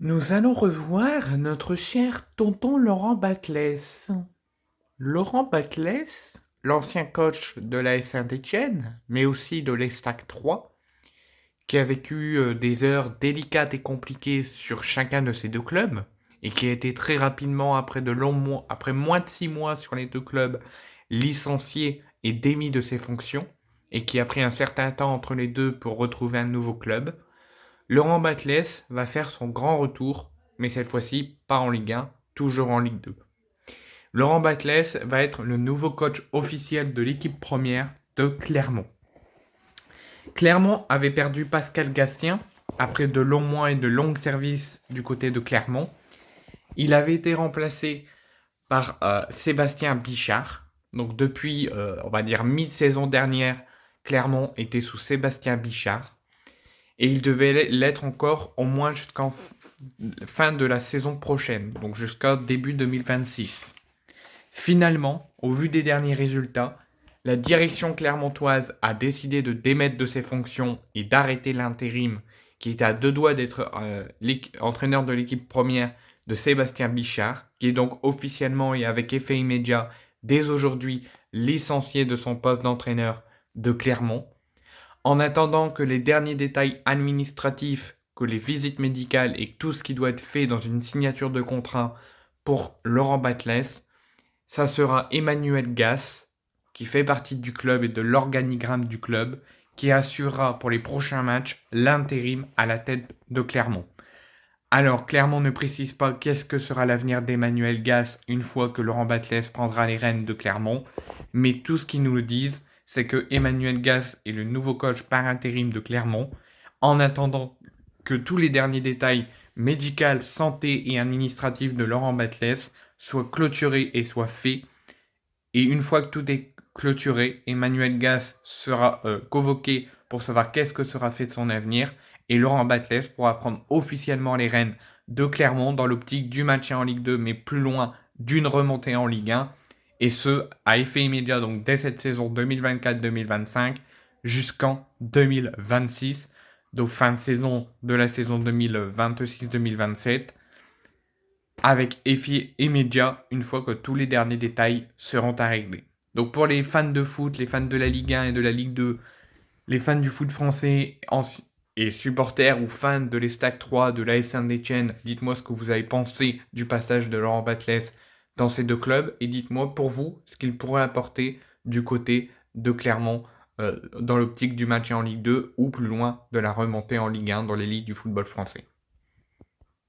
Nous allons revoir notre cher tonton Laurent Batles. Laurent Batles, l'ancien coach de l'AS Saint-Étienne, mais aussi de l'Estac 3, qui a vécu des heures délicates et compliquées sur chacun de ces deux clubs, et qui a été très rapidement, après de longs mois, après moins de 6 mois sur les deux clubs, licencié et démis de ses fonctions, et qui a pris un certain temps entre les deux pour retrouver un nouveau club. Laurent Batles va faire son grand retour, mais cette fois-ci pas en Ligue 1, toujours en Ligue 2. Laurent Batles va être le nouveau coach officiel de l'équipe première de Clermont. Clermont avait perdu Pascal Gastien après de longs mois et de longs services du côté de Clermont. Il avait été remplacé par Sébastien Bichard. Donc depuis, on va dire, mi-saison dernière, Clermont était sous Sébastien Bichard. Et il devait l'être encore au moins jusqu'en fin de la saison prochaine, donc jusqu'à début 2026. Finalement, au vu des derniers résultats, la direction clermontoise a décidé de démettre de ses fonctions et d'arrêter l'intérim qui était à deux doigts d'être entraîneur de l'équipe première de Sébastien Bichard, qui est donc officiellement et avec effet immédiat dès aujourd'hui licencié de son poste d'entraîneur de Clermont. En attendant que les derniers détails administratifs, que les visites médicales et tout ce qui doit être fait dans une signature de contrat pour Laurent Batles, ça sera Emmanuel Gass, qui fait partie du club et de l'organigramme du club, qui assurera pour les prochains matchs l'intérim à la tête de Clermont. Alors, Clermont ne précise pas qu'est-ce que sera l'avenir d'Emmanuel Gass une fois que Laurent Batles prendra les rênes de Clermont, mais tout ce qu'ils nous le disent, c'est que Emmanuel Gass est le nouveau coach par intérim de Clermont, en attendant que tous les derniers détails médicaux, santé et administratifs de Laurent Batles soient clôturés et soient faits. Et une fois que tout est clôturé, Emmanuel Gass sera convoqué pour savoir qu'est-ce que sera fait de son avenir. Et Laurent Batles pourra prendre officiellement les rênes de Clermont dans l'optique du maintien en Ligue 2, mais plus loin d'une remontée en Ligue 1. Et ce, à effet immédiat, donc dès cette saison 2024-2025 jusqu'en 2026. Donc fin de saison de la saison 2026-2027 avec effet immédiat une fois que tous les derniers détails seront à régler. Donc pour les fans de foot, les fans de la Ligue 1 et de la Ligue 2, les fans du foot français et supporters ou fans de l'Estac 3, de l'AS Saint-Étienne, dites-moi ce que vous avez pensé du passage de Laurent Batles dans ces deux clubs et dites-moi pour vous ce qu'il pourrait apporter du côté de Clermont dans l'optique du maintien en Ligue 2 ou plus loin de la remontée en Ligue 1 dans l'élite du football français.